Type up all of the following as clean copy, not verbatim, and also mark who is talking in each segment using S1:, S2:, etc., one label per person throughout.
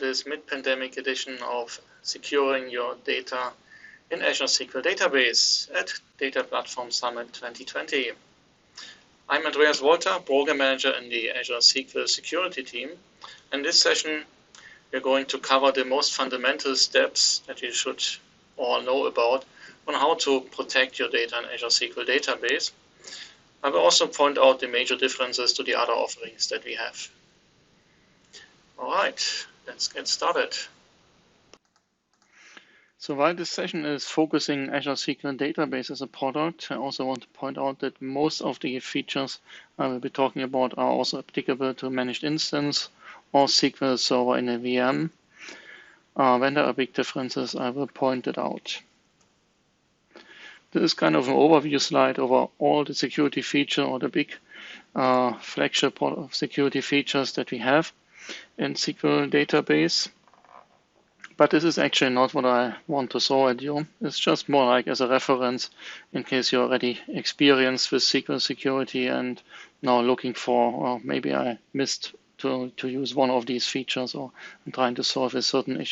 S1: this mid-pandemic edition of Securing Your Data in Azure SQL Database at Data Platform Summit 2020. I'm Andreas Wolter, Program Manager in the Azure SQL Security team. In this session, we're going to cover the most fundamental steps that you should all know about on how to protect your data in Azure SQL Database. I will also point out the major differences to the other offerings that we have. All right, let's get started. So while this session is focusing Azure SQL Database as a product, I also want to point out that most of the features I will be talking about are also applicable to managed instance or SQL Server in a VM. When there are big differences, I will point it out. This is kind of an overview slide over all the security features or the big flagship security features that we have in SQL Database. But this is actually not what I want to show at you. It's just more like as a reference in case you're already experienced with SQL security and now looking for, well, maybe I missed to use one of these features or I'm trying to solve a certain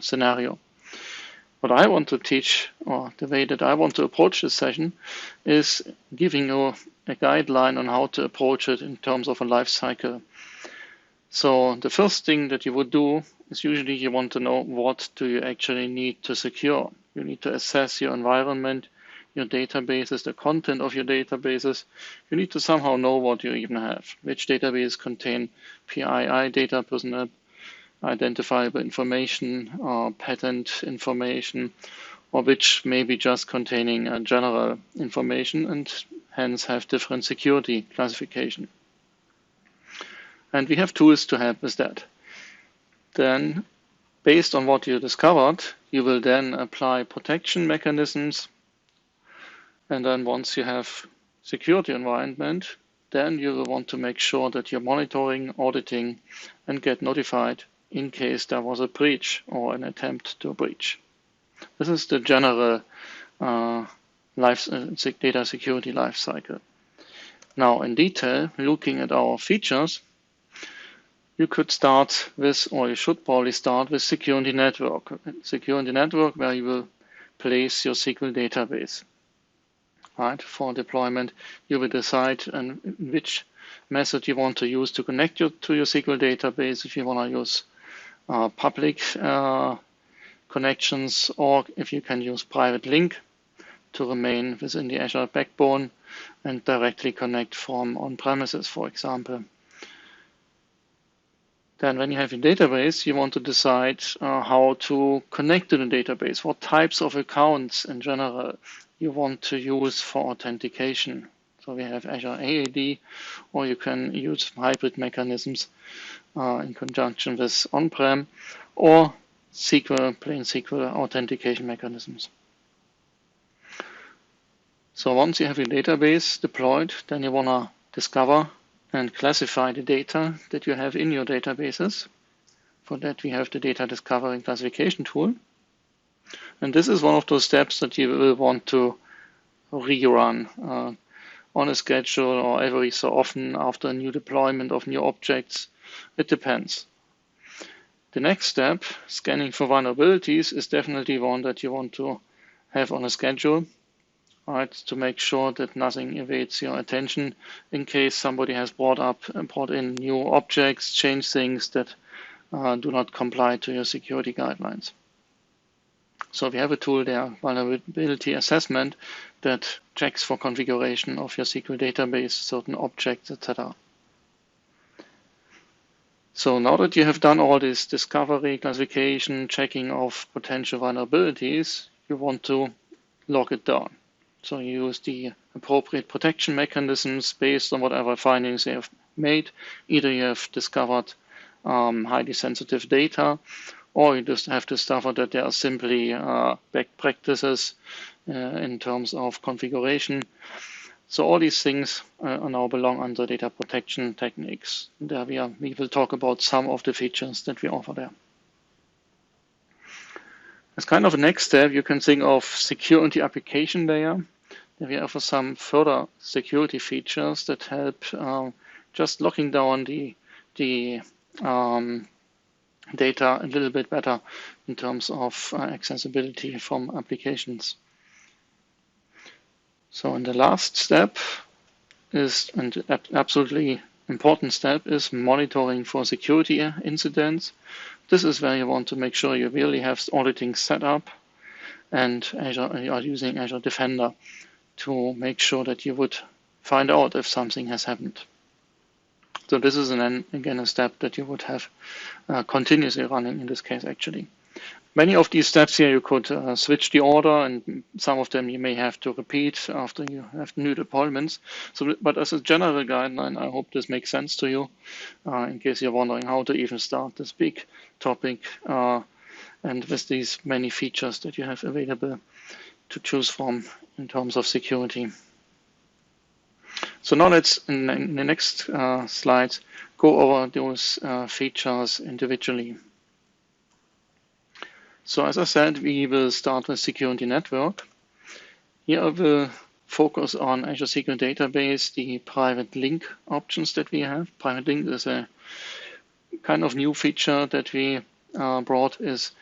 S1: scenario. What I want to teach, or the way that I want to approach this session, is giving you a guideline on how to approach it in terms of a life cycle. So the first thing that you would do is usually you want to know what do you actually need to secure. You need to assess your environment, your databases, the content of your databases. You need to somehow know what you even have, which database contain PII data, personal identifiable information, or patent information, or which may be just containing general information and hence have different security classification. And we have tools to help with that. Then, based on what you discovered, you will then apply protection mechanisms. And then once you have secured your environment, then you will want to make sure that you're monitoring, auditing, and get notified in case there was a breach or an attempt to breach. This is the general data security lifecycle. Now, in detail, looking at our features, you could start with, or you should probably start with security network. Security network where you will place your SQL database. Right? For deployment, you will decide which method you want to use to connect to your SQL database. If you want to use public connections, or if you can use private link to remain within the Azure backbone and directly connect from on-premises, for example. Then when you have your database, you want to decide how to connect to the database, what types of accounts in general you want to use for authentication. So we have Azure AAD, or you can use hybrid mechanisms in conjunction with on-prem, or SQL, plain SQL authentication mechanisms. So once you have your database deployed, then you want to discover and classify the data that you have in your databases. For that, we have the data discovery and classification tool. And this is one of those steps that you will want to rerun on a schedule or every so often after a new deployment of new objects. It depends. The next step, scanning for vulnerabilities, is definitely one that you want to have on a schedule. Right, to make sure that nothing evades your attention in case somebody has brought in new objects, changed things that do not comply to your security guidelines. So we have a tool there, vulnerability assessment, that checks for configuration of your SQL database, certain objects, etc. So now that you have done all this discovery, classification, checking of potential vulnerabilities, you want to log it down. So you use the appropriate protection mechanisms based on whatever findings you have made. Either you have discovered highly sensitive data, or you just have discovered that there are simply best practices in terms of configuration. So all these things now belong under data protection techniques. There we will talk about some of the features that we offer there. As kind of a next step, you can think of security application layer. We offer some further security features that help just locking down the data a little bit better in terms of accessibility from applications. So, and the last step is, and absolutely important step, is monitoring for security incidents. This is where you want to make sure you really have auditing set up, and you are using Azure Defender to make sure that you would find out if something has happened. So this is again a step that you would have continuously running in this case actually. Many of these steps here you could switch the order, and some of them you may have to repeat after you have new deployments. So, but as a general guideline, I hope this makes sense to you in case you're wondering how to even start this big topic and with these many features that you have available to choose from in terms of security. So now let's, in the next slides, go over those features individually. So as I said, we will start with security network. Here I will focus on Azure SQL Database, the private link options that we have. Private link is a kind of new feature that we brought, is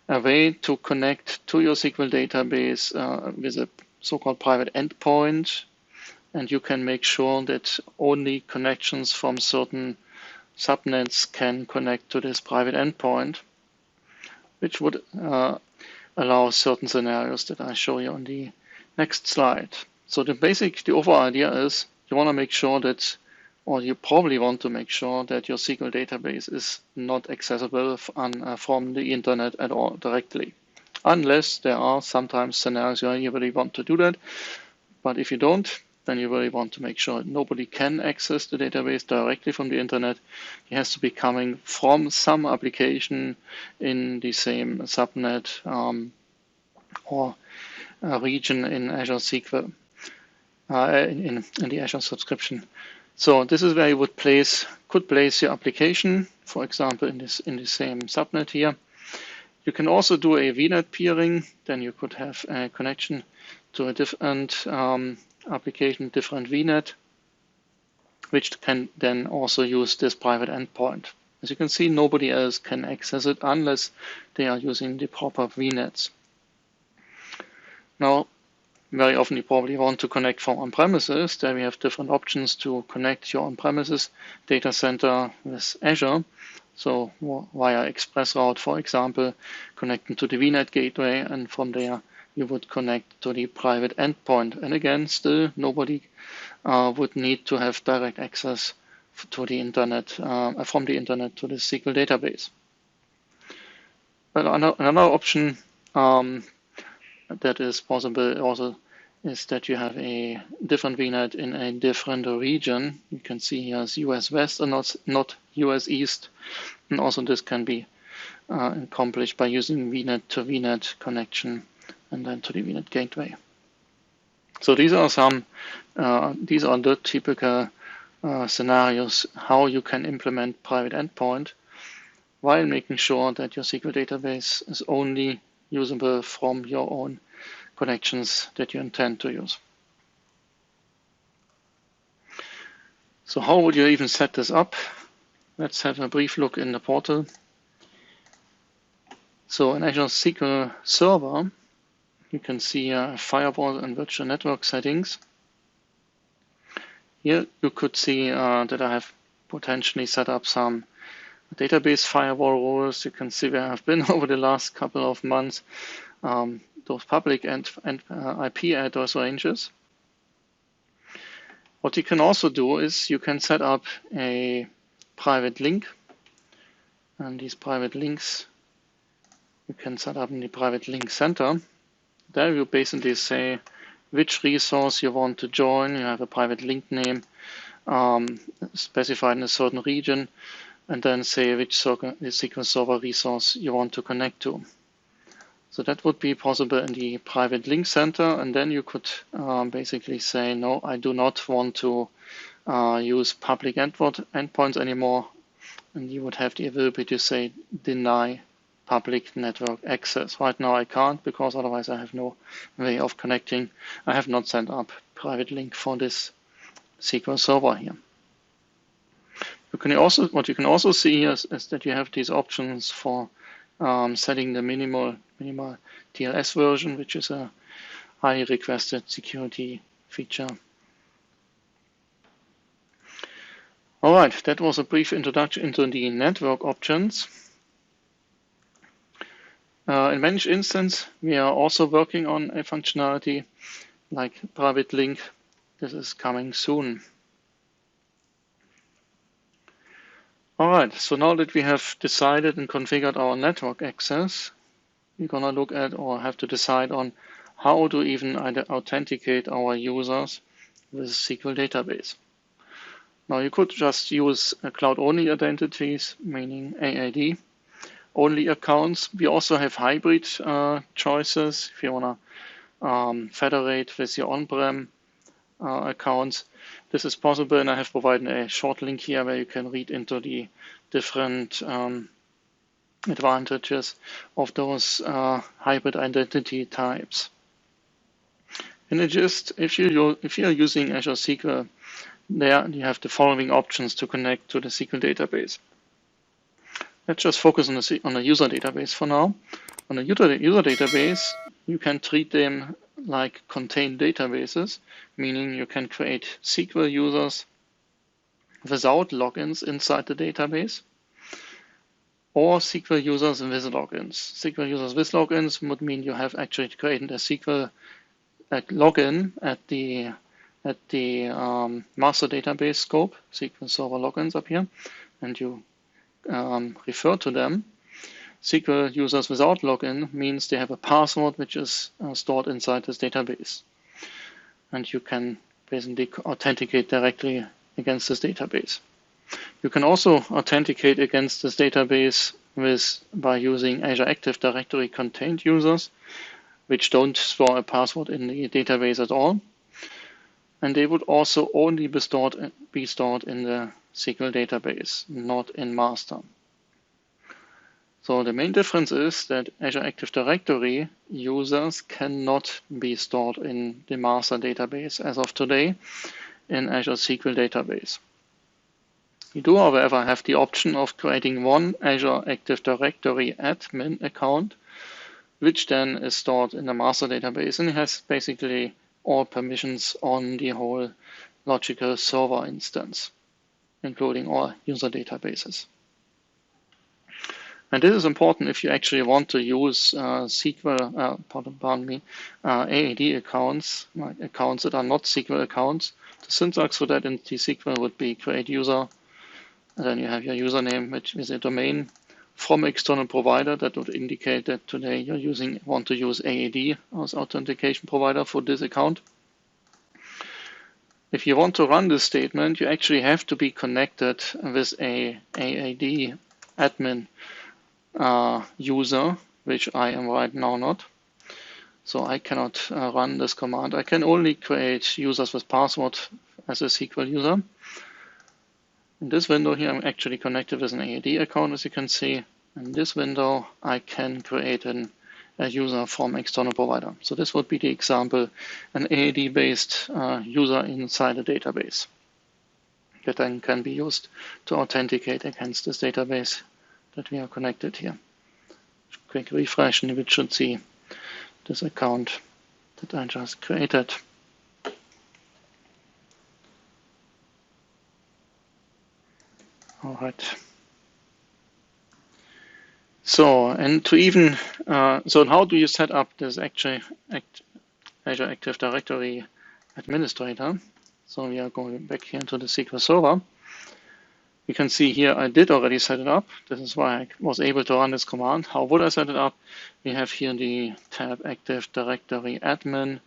S1: a way to connect to your SQL database with a so-called private endpoint. And you can make sure that only connections from certain subnets can connect to this private endpoint, which would allow certain scenarios that I show you on the next slide. So the overall idea is you want to make sure that, or you probably want to make sure that your SQL database is not accessible from the internet at all directly, unless there are sometimes scenarios where you really want to do that. But if you don't, then you really want to make sure nobody can access the database directly from the internet. It has to be coming from some application in the same subnet or region in Azure SQL, in the Azure subscription. So this is where you could place your application, for example, in the same subnet here. You can also do a VNet peering. Then you could have a connection to a different application, different VNet, which can then also use this private endpoint. As you can see, nobody else can access it unless they are using the proper VNets. Now, very often you probably want to connect from on-premises. There we have different options to connect your on-premises data center with Azure. So via ExpressRoute, for example, connecting to the VNet gateway, and from there you would connect to the private endpoint. And again, still nobody would need to have direct access to the internet, from the internet to the SQL database. But another option that is possible also is that you have a different VNet in a different region. You can see here as US West and not US East. And also this can be accomplished by using VNet to VNet connection and then to the VNet gateway. So these are the typical scenarios how you can implement private endpoint while making sure that your SQL database is only usable from your own connections that you intend to use. So how would you even set this up? Let's have a brief look in the portal. So in Azure SQL Server, you can see firewall and virtual network settings. Here you could see that I have potentially set up some database firewall rules. You can see where I've been over the last couple of months. Those public and IP address ranges. What you can also do is you can set up a private link, and these private links you can set up in the private link center. There you basically say which resource you want to join. You have a private link name specified in a certain region, and then say which SQL Server resource you want to connect to. So that would be possible in the private link center, and then you could basically say, no, I do not want to use public endpoints anymore, and you would have the ability to say deny public network access. Right now I can't, because otherwise I have no way of connecting. I have not set up private link for this SQL Server here. What you can also see is that you have these options for setting the minimal TLS version, which is a highly requested security feature. All right, that was a brief introduction into the network options. In Managed Instance, we are also working on a functionality like private link. This is coming soon. All right, so now that we have decided and configured our network access, we're gonna look at or have to decide on how to even authenticate our users with SQL database. Now you could just use cloud-only identities, meaning AAD, only accounts. We also have hybrid choices if you wanna federate with your on-prem accounts. This is possible, and I have provided a short link here where you can read into the different advantages of those hybrid identity types. In the gist, if you are using Azure SQL, there you have the following options to connect to the SQL database. Let's just focus on the user database for now. On the user database, you can treat them like contained databases, meaning you can create SQL users without logins inside the database, or SQL users with logins. SQL users with logins would mean you have actually created a SQL login at the master database scope, SQL Server logins up here, and you refer to them. SQL users without login means they have a password which is stored inside this database, and you can basically authenticate directly against this database. You can also authenticate against this database by using Azure Active Directory contained users, which don't store a password in the database at all, and they would also only be stored in the SQL database, not in master. So the main difference is that Azure Active Directory users cannot be stored in the master database as of today in Azure SQL database. You do, however, have the option of creating one Azure Active Directory admin account, which then is stored in the master database and has basically all permissions on the whole logical server instance, including all user databases. And this is important if you actually want to use AAD accounts, like accounts that are not SQL accounts. The syntax for that in T-SQL would be create user, and then you have your username, which is a domain from external provider. That would indicate that today you want to use AAD as authentication provider for this account. If you want to run this statement, you actually have to be connected with a AAD admin user, which I am right now not. So I cannot run this command. I can only create users with password as a SQL user. In this window here, I'm actually connected with an AAD account, as you can see. In this window, I can create a user from external provider. So this would be the example, an AAD-based user inside a database that then can be used to authenticate against this database that we are connected here. Quick refresh, and we should see this account that I just created. All right. So, and to even, so how do you set up this Azure Active Directory administrator? So we are going back here to the SQL Server. You can see here I did already set it up. This is why I was able to run this command. How would I set it up? We have here the tab Active Directory Admin.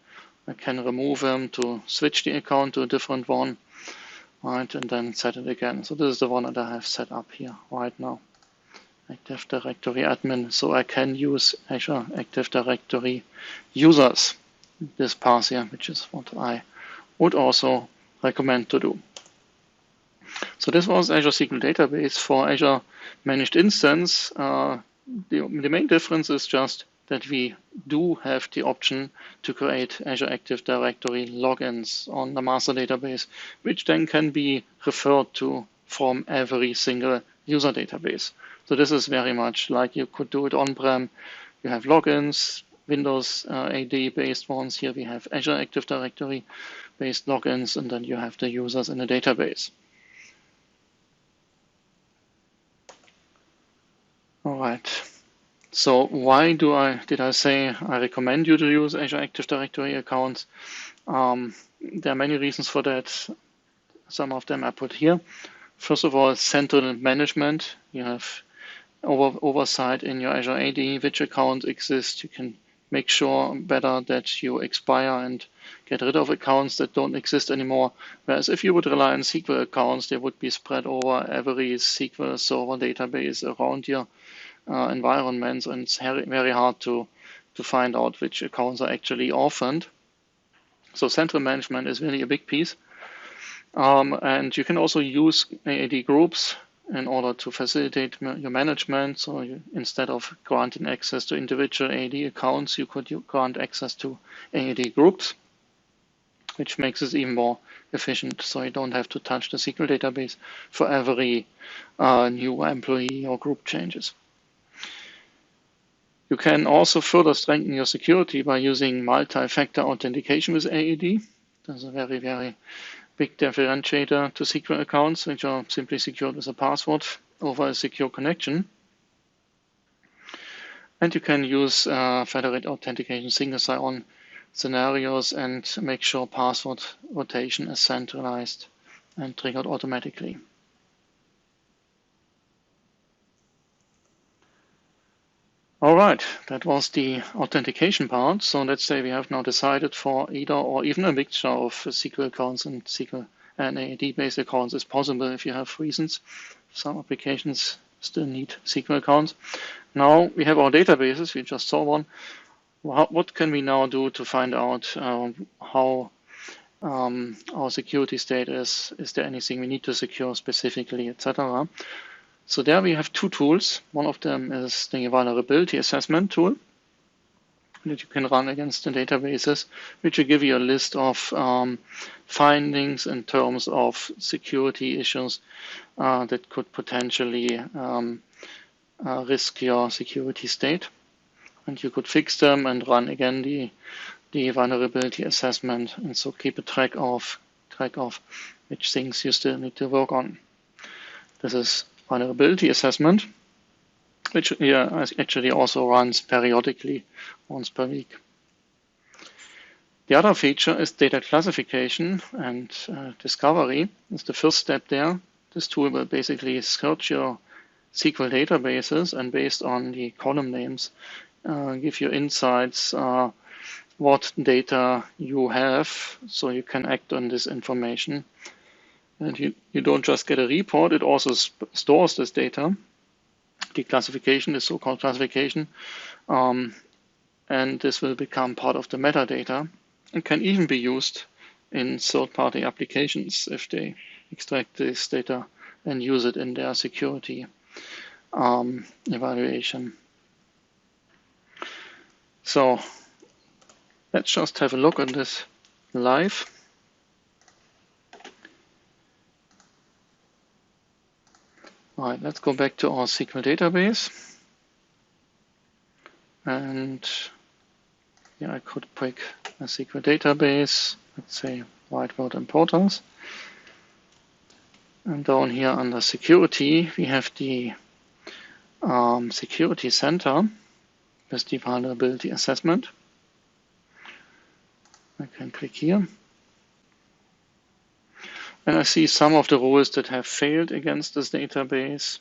S1: I can remove them to switch the account to a different one, right, and then set it again. So this is the one that I have set up here right now. Active Directory Admin, so I can use Azure Active Directory users, this path here, which is what I would also recommend to do. So this was Azure SQL Database. For Azure Managed Instance, the main difference is just that we do have the option to create Azure Active Directory logins on the master database, which then can be referred to from every single user database. So this is very much like you could do it on-prem. You have logins, Windows AD-based ones. Here we have Azure Active Directory-based logins, and then you have the users in the database. All right. So why did I say I recommend you to use Azure Active Directory accounts? There are many reasons for that. Some of them I put here. First of all, central management. You have oversight in your Azure AD, which account exists. You can make sure better that you expire and get rid of accounts that don't exist anymore. Whereas if you would rely on SQL accounts, they would be spread over every SQL server database around your environments, and it's very hard to find out which accounts are actually orphaned. So central management is really a big piece. And you can also use AAD groups in order to facilitate your management. So instead of granting access to individual AAD accounts, you could grant access to AAD groups, which makes it even more efficient. So you don't have to touch the SQL database for every new employee or group changes. You can also further strengthen your security by using multi-factor authentication with AAD. That's a very, very big differentiator to SQL accounts, which are simply secured with a password over a secure connection. And you can use federated authentication single sign-on scenarios and make sure password rotation is centralized and triggered automatically. All right, that was the authentication part. So let's say we have now decided for either or even a mixture of SQL accounts and SQL and AAD-based accounts is possible if you have reasons. Some applications still need SQL accounts. Now we have our databases. We just saw one. What can we now do to find out how our security state is? Is there anything we need to secure specifically, etc.? So there we have two tools. One of them is the vulnerability assessment tool that you can run against the databases, which will give you a list of findings in terms of security issues that could potentially risk your security state. And you could fix them and run again the vulnerability assessment, and so keep a track of which things you still need to work on. This is vulnerability assessment, which actually also runs periodically once per week. The other feature is data classification and discovery. It's the first step there. This tool will basically search your SQL databases and based on the column names, give you insights what data you have, so you can act on this information. And you don't just get a report, it also stores this data, the classification, the so-called classification, and this will become part of the metadata and can even be used in third-party applications if they extract this data and use it in their security evaluation. So let's just have a look at this live. All right, let's go back to our SQL database. And here I could pick a SQL database, let's say white word importers. And down here under security, we have the security center with the vulnerability assessment. I can click here. And I see some of the rules that have failed against this database.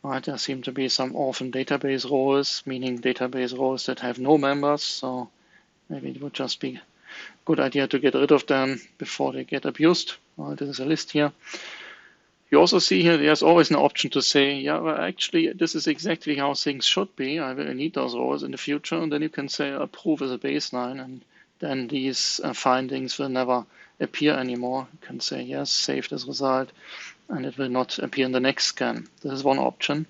S1: Right, there seem to be some orphan database roles, meaning database roles that have no members. So maybe it would just be a good idea to get rid of them before they get abused. Right, this is a list here. You also see here there's always an option to say, yeah, well, actually, this is exactly how things should be. I will need those roles in the future. And then you can say approve as a baseline, and then these findings will never appear anymore. You can say yes, save this result, and it will not appear in the next scan. This is one option,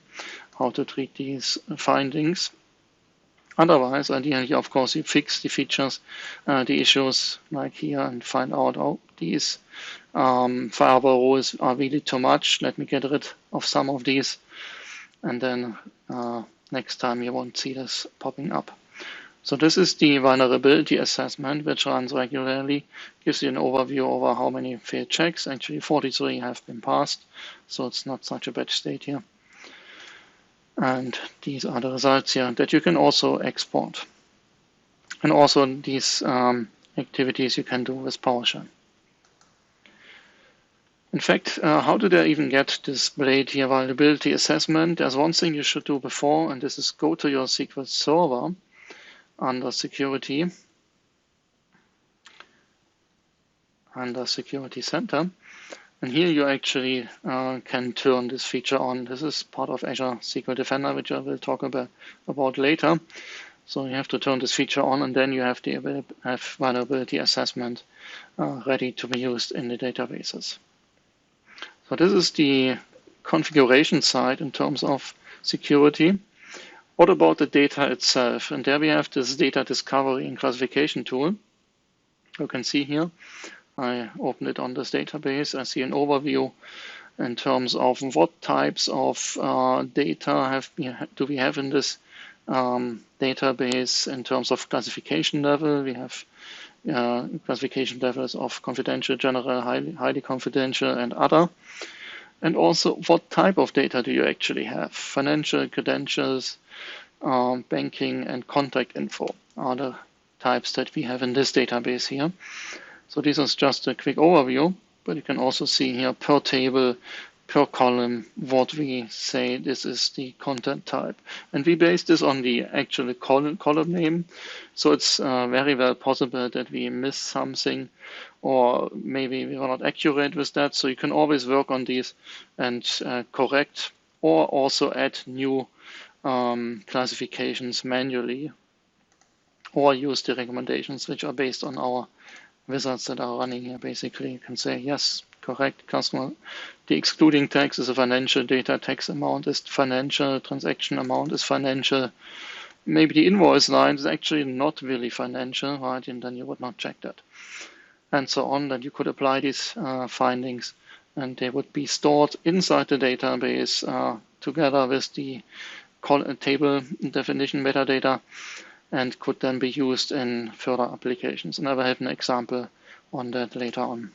S1: how to treat these findings. Otherwise, ideally, of course, you fix the features, the issues like here, and find out, oh, these firewall rules are really too much. Let me get rid of some of these, and then next time you won't see this popping up. So this is the vulnerability assessment, which runs regularly, gives you an overview over how many failed checks. Actually, 43 have been passed, so it's not such a bad state here. And these are the results here that you can also export. And also these activities you can do with PowerShell. In fact, how did I even get displayed here vulnerability assessment? There's one thing you should do before, and this is go to your SQL Server under Security Center. And here you actually can turn this feature on. This is part of Azure SQL Defender, which I will talk about later. So you have to turn this feature on, and then you have the vulnerability assessment ready to be used in the databases. So this is the configuration side in terms of security. What about the data itself? And there we have this data discovery and classification tool. You can see here, I opened it on this database. I see an overview in terms of what types of data do we have in this database in terms of classification level. We have classification levels of confidential, general, highly confidential, and other. And also, what type of data do you actually have? Financial, credentials, banking, and contact info are the types that we have in this database here. So this is just a quick overview, but you can also see here per table, per column, what we say this is the content type. And we base this on the actual column name. So it's very well possible that we miss something, or maybe we were not accurate with that. So you can always work on these and correct, or also add new classifications manually, or use the recommendations which are based on our wizards that are running here. Basically, you can say, yes, correct, customer, the excluding tax is a financial, data tax amount is financial, transaction amount is financial. Maybe the invoice line is actually not really financial, right? And then you would not check that. And so on, that you could apply these findings, and they would be stored inside the database together with the table definition metadata, and could then be used in further applications. And I will have an example on that later on.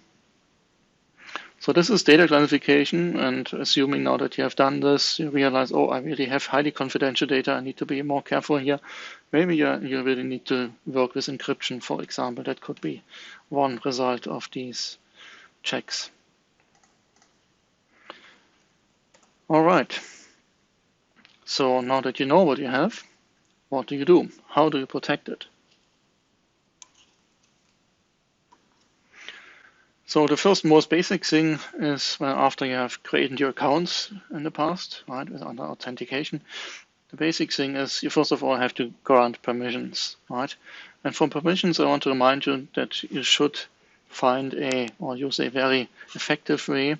S1: So this is data classification, and assuming now that you have done this, you realize, oh, I really have highly confidential data, I need to be more careful here. Maybe you really need to work with encryption, for example. That could be one result of these checks. All right. So now that you know what you have, what do you do? How do you protect it? So the first most basic thing is, well, after you have created your accounts in the past, right, under authentication, the basic thing is you first of all have to grant permissions, right? And for permissions, I want to remind you that you should find or use a very effective way.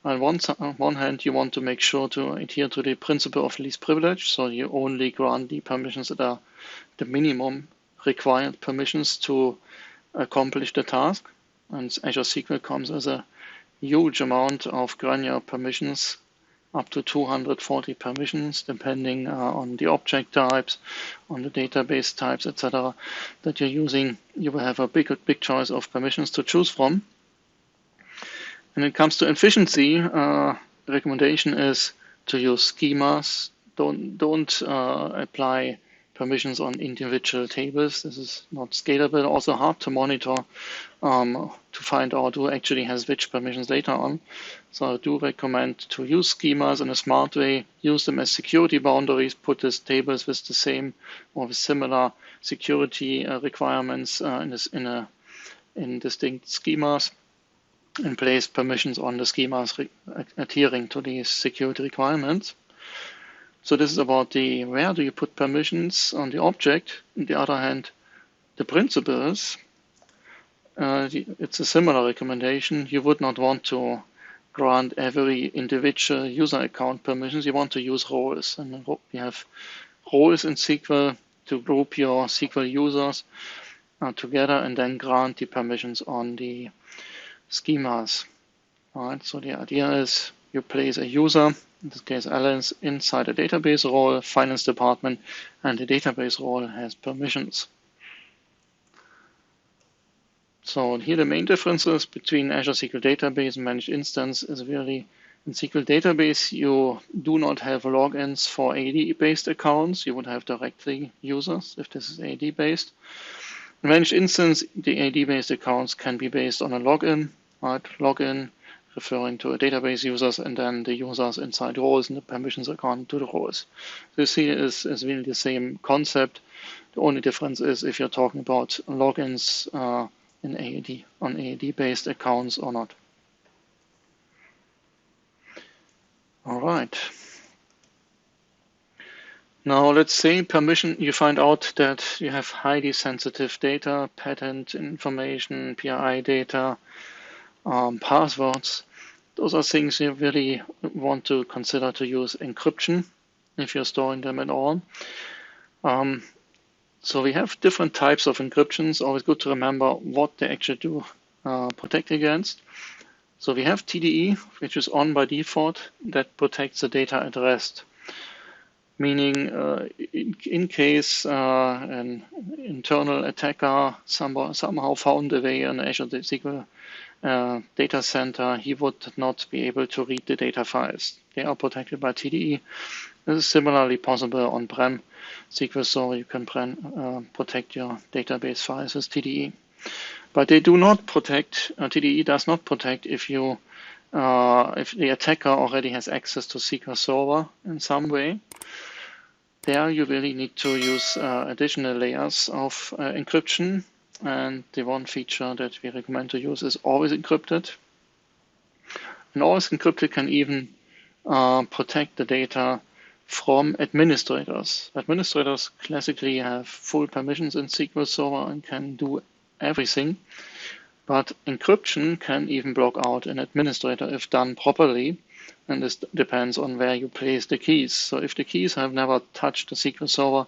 S1: On one hand, you want to make sure to adhere to the principle of least privilege, so you only grant the permissions that are the minimum required permissions to accomplish the task. And Azure SQL comes as a huge amount of granular permissions, up to 240 permissions, depending on the object types, on the database types, etc. that you're using. You will have a big choice of permissions to choose from. When it comes to efficiency, the recommendation is to use schemas. Don't apply permissions on individual tables. This is not scalable. Also hard to monitor to find out who actually has which permissions later on. So I do recommend to use schemas in a smart way. Use them as security boundaries. Put these tables with the same or with similar security requirements in distinct schemas, and place permissions on the schemas adhering to these security requirements. So this is about where do you put permissions on the object. On the other hand, the principles, it's a similar recommendation. You would not want to grant every individual user account permissions. You want to use roles. And we have roles in SQL to group your SQL users together and then grant the permissions on the schemas. All right, so the idea is you place a user, in this case Alice, inside a database role, finance department, and the database role has permissions. So here the main differences between Azure SQL Database and Managed Instance is really in SQL Database you do not have logins for AD-based accounts. You would have directly users if this is AD-based. In Managed Instance, the AD-based accounts can be based on a login, right? Login referring to a database users and then the users inside roles and the permissions according to the roles. This here is really the same concept. The only difference is if you're talking about logins in AAD, on AAD-based accounts or not. All right. Now let's say permission, you find out that you have highly sensitive data, patent information, PII data, passwords. Those are things you really want to consider to use encryption if you're storing them at all. So we have different types of encryptions. Always good to remember what they actually do protect against. So we have TDE, which is on by default, that protects the data at rest. Meaning in case an internal attacker somehow found a way on Azure SQL data center, he would not be able to read the data files. They are protected by TDE. This is similarly possible on-prem SQL, so you can protect your database files with TDE. But they do not protect, TDE does not protect if the attacker already has access to SQL Server in some way. There you really need to use additional layers of encryption, and the one feature that we recommend to use is always encrypted. And always encrypted can even protect the data from administrators. Administrators classically have full permissions in SQL Server and can do everything, but encryption can even block out an administrator if done properly, and this depends on where you place the keys. So if the keys have never touched the SQL Server,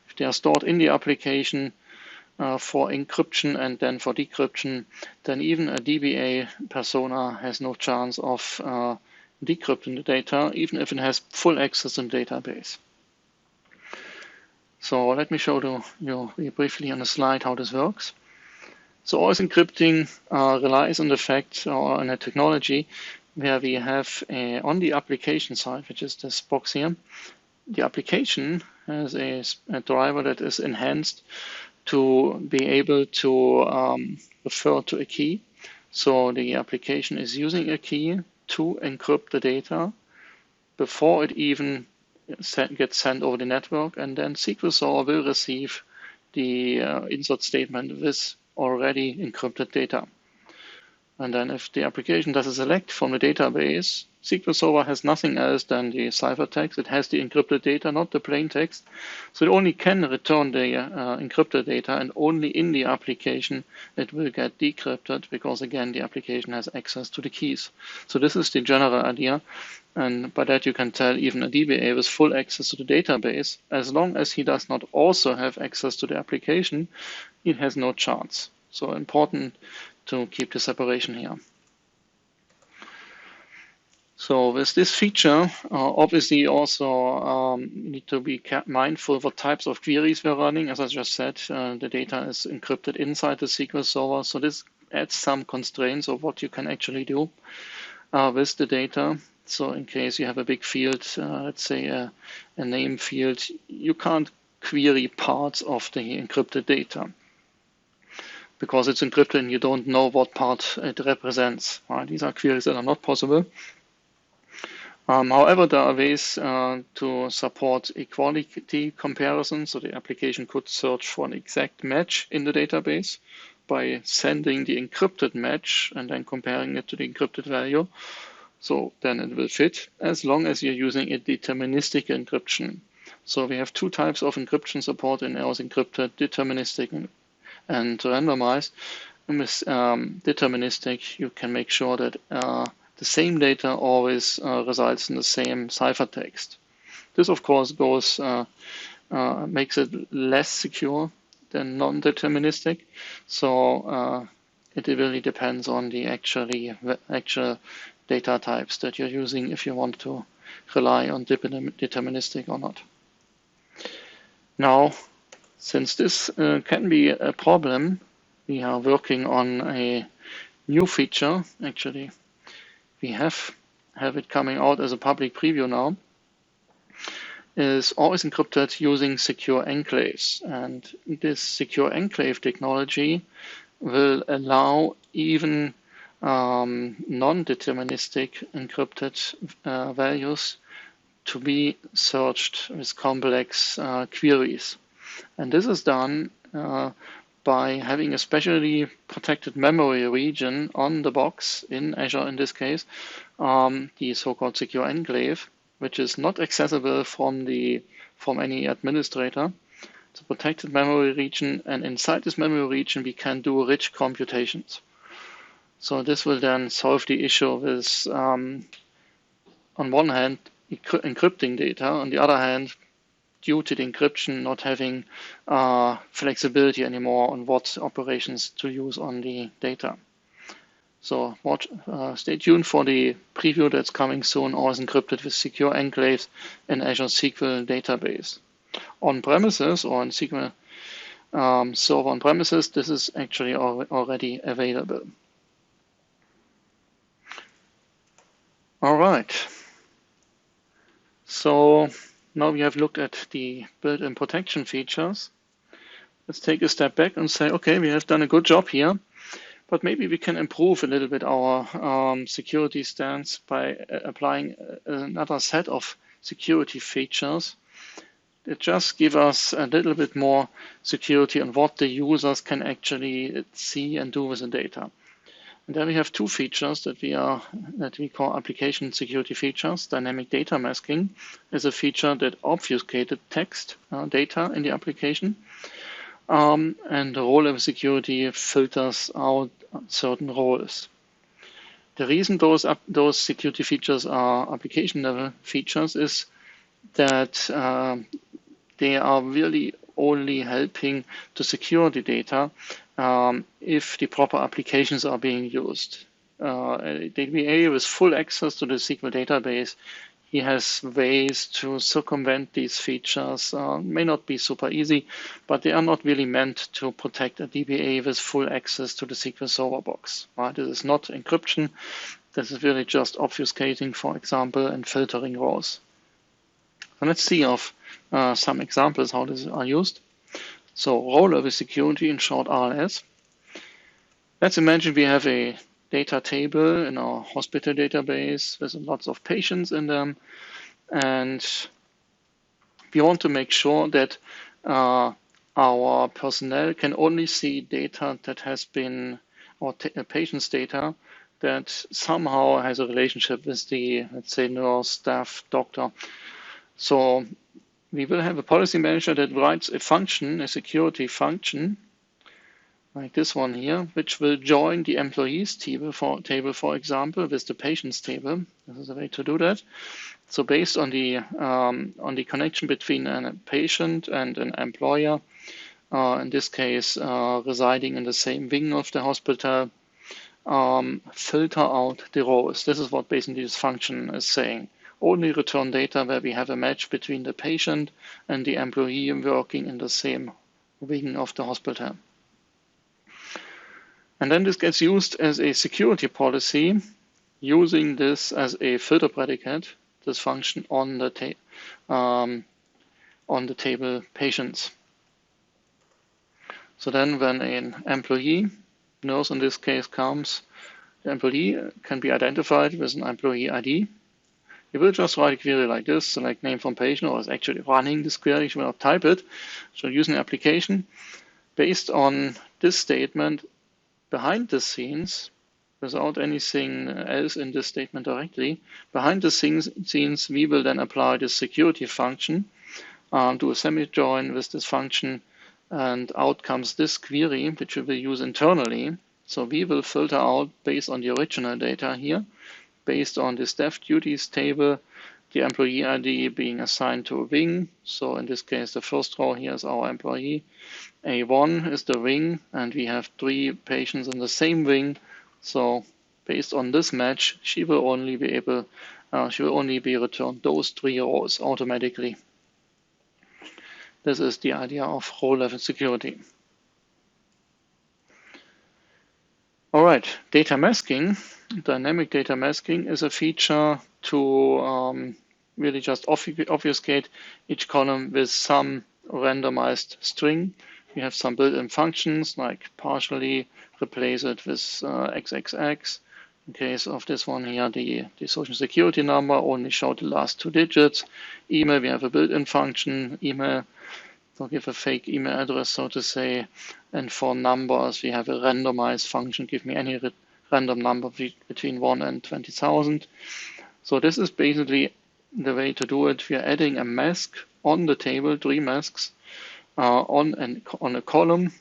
S1: if they are stored in the application for encryption and then for decryption, then even a DBA persona has no chance of decrypting the data, even if it has full access to the database. So let me show you briefly on the slide how this works. So always encrypting relies on the fact or on a technology where we have on the application side, which is this box here, the application has a driver that is enhanced to be able to refer to a key. So the application is using a key to encrypt the data before it even gets sent over the network, and then SQL Server will receive the insert statement with already encrypted data. And then if the application does a select from the database, SQL Server has nothing else than the ciphertext. It has the encrypted data, not the plain text. So it only can return the encrypted data, and only in the application it will get decrypted, because again, the application has access to the keys. So this is the general idea. And by that you can tell even a DBA with full access to the database, as long as he does not also have access to the application, he has no chance. So important to keep the separation here. So with this feature, obviously also need to be mindful what types of queries we're running. As I just said, the data is encrypted inside the SQL Server, so this adds some constraints of what you can actually do with the data. So in case you have a big field, let's say a name field, you can't query parts of the encrypted data, because it's encrypted and you don't know what part it represents. These are queries that are not possible. However, there are ways to support equality comparison. So the application could search for an exact match in the database by sending the encrypted match and then comparing it to the encrypted value. So then it will fit, as long as you're using a deterministic encryption. So we have two types of encryption support in ours: encrypted, deterministic, and randomized. And with deterministic, you can make sure that the same data always resides in the same ciphertext. This, of course, makes it less secure than non-deterministic. So it really depends on the actual data types that you're using if you want to rely on deterministic or not. Now, since this can be a problem, we are working on a new feature. Actually, we have it coming out as a public preview now. Is always encrypted using secure enclaves. And this secure enclave technology will allow even non-deterministic encrypted values to be searched with complex queries. And this is done by having a specially protected memory region on the box, in Azure in this case, the so-called secure enclave, which is not accessible from any administrator. It's a protected memory region, and inside this memory region we can do rich computations. So this will then solve the issue with, on one hand, encrypting data, on the other hand, due to the encryption, not having flexibility anymore on what operations to use on the data. So stay tuned for the preview that's coming soon, always encrypted with secure enclaves in Azure SQL database. On premises or in SQL Server on premises, this is actually already available. All right. So now we have looked at the built-in protection features. Let's take a step back and say, okay, we have done a good job here, but maybe we can improve a little bit our security stance by applying another set of security features that just give us a little bit more security on what the users can actually see and do with the data. And then we have two features that we call application security features. Dynamic data masking is a feature that obfuscated text data in the application. And the role-level security filters out certain roles. The reason those security features are application-level features is that they are really only helping to secure the data if the proper applications are being used. A DBA with full access to the SQL database, he has ways to circumvent these features. May not be super easy, but they are not really meant to protect a DBA with full access to the SQL Server box. Right? This is not encryption. This is really just obfuscating, for example, and filtering rows. So let's see some examples how these are used. So role-level security, in short RLS. Let's imagine we have a data table in our hospital database with lots of patients in them, and we want to make sure that our personnel can only see data that has been, or patient's data that somehow has a relationship with the, let's say, nurse, staff, doctor. So we will have a policy manager that writes a function, a security function, like this one here, which will join the employees table, for example, with the patients table. This is a way to do that. So based on the connection between a patient and an employer, in this case, residing in the same wing of the hospital, filter out the rows. This is what basically this function is saying. Only return data where we have a match between the patient and the employee working in the same wing of the hospital. And then this gets used as a security policy, using this as a filter predicate, this function on the table patients. So then when an employee, nurse in this case, comes, the employee can be identified with an employee ID. You will just write a query like this, select name from patient, or is actually running this query, you will not type it. So using an application based on this statement behind the scenes, without anything else in this statement directly, behind the scenes we will then apply this security function, do a semi-join with this function, and out comes this query, which we will use internally. So we will filter out based on the original data here, based on the staff duties table, the employee ID being assigned to a wing. So in this case, the first row here is our employee. A1 is the wing, and we have 3 patients in the same wing. So based on this match, she will only be returned those 3 rows automatically. This is the idea of row level security. All right, data masking, dynamic data masking is a feature to really just obfuscate each column with some randomized string. We have some built-in functions like partially replace it with XXX. In case of this one here, the social security number only show the last 2 digits. Email, we have a built-in function, email, so give a fake email address, so to say. And for numbers, we have a randomize function, give me any random number between 1 and 20,000. So this is basically the way to do it. We are adding a mask on the table, 3 masks, on a column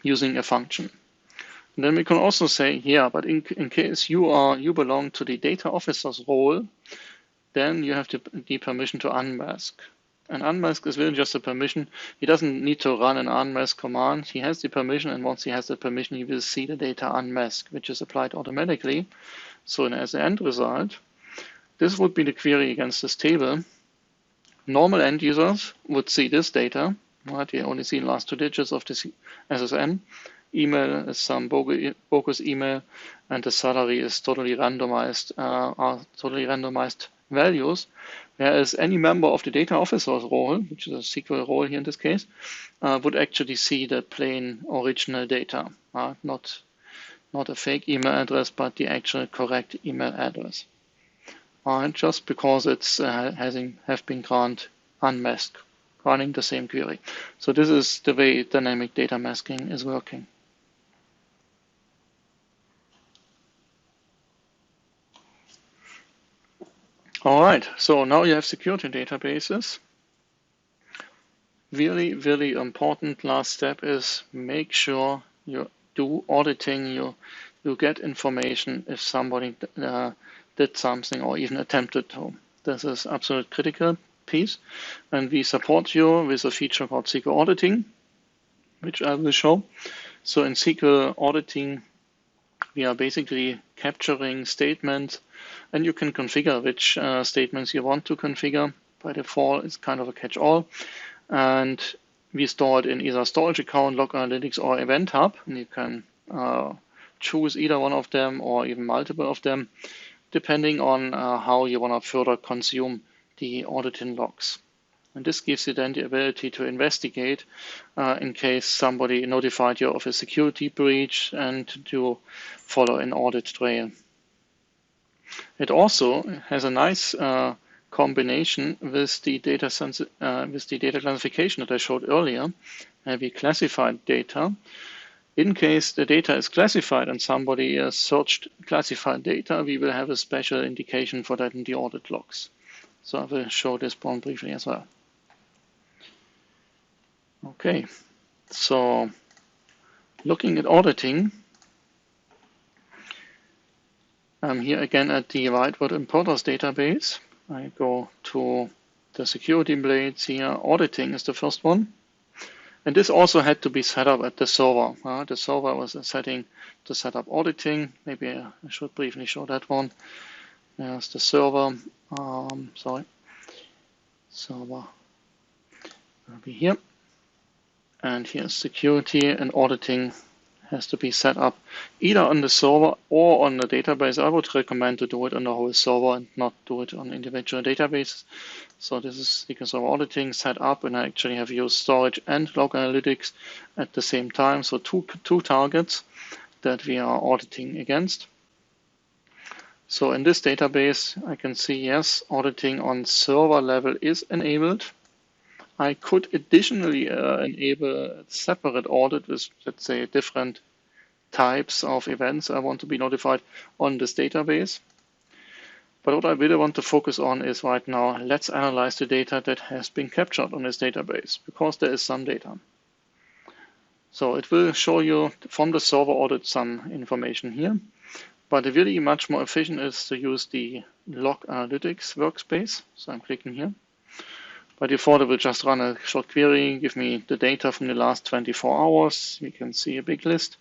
S1: using a function. And then we can also say, yeah, but in case you belong to the data officer's role, then you have the permission to unmask. An unmask is really just a permission. He doesn't need to run an unmask command. He has the permission, and once he has the permission, he will see the data unmasked, which is applied automatically. So as an end result, this would be the query against this table. Normal end users would see this data. Right? We only see the last 2 digits of this SSN. Email is some bogus email, and the salary is totally randomized, values. Whereas any member of the data officer's role, which is a SQL role here in this case, would actually see the plain original data, not a fake email address, but the actual correct email address. Just because it's have been granted unmasked, running the same query. So this is the way dynamic data masking is working. All right, so now you have security databases. Really, really important last step is make sure you do auditing, you get information if somebody did something or even attempted to. This is absolute critical piece, and we support you with a feature called SQL Auditing, which I will show. So in SQL Auditing, we are basically capturing statements, and you can configure which statements you want to configure. By default, it's kind of a catch-all. And we store it in either storage account, log analytics, or event hub. And you can choose either one of them or even multiple of them, depending on how you want to further consume the auditing logs. And this gives you then the ability to investigate in case somebody notified you of a security breach and to follow an audit trail. It also has a nice combination with the data classification that I showed earlier. We classified data. In case the data is classified and somebody has searched classified data, we will have a special indication for that in the audit logs. So I will show this one briefly as well. Okay, so looking at auditing, I'm here again at the Whiteword Importers database. I go to the security blades here. Auditing is the first one. And this also had to be set up at the server. The server was a setting to set up auditing. Maybe I should briefly show that one. There's the server. Server will be here. And here's security, and auditing has to be set up either on the server or on the database. I would recommend to do it on the whole server and not do it on individual databases. So this is SQL Server Auditing set up, and I actually have used storage and log analytics at the same time. So two targets that we are auditing against. So in this database, I can see, yes, auditing on server level is enabled. I could additionally enable a separate audit with, let's say, different types of events I want to be notified on this database. But what I really want to focus on is right now, let's analyze the data that has been captured on this database, because there is some data. So it will show you from the server audit some information here. But really much more efficient is to use the log analytics workspace. So I'm clicking here. By default, it will just run a short query, give me the data from the last 24 hours. We can see a big list.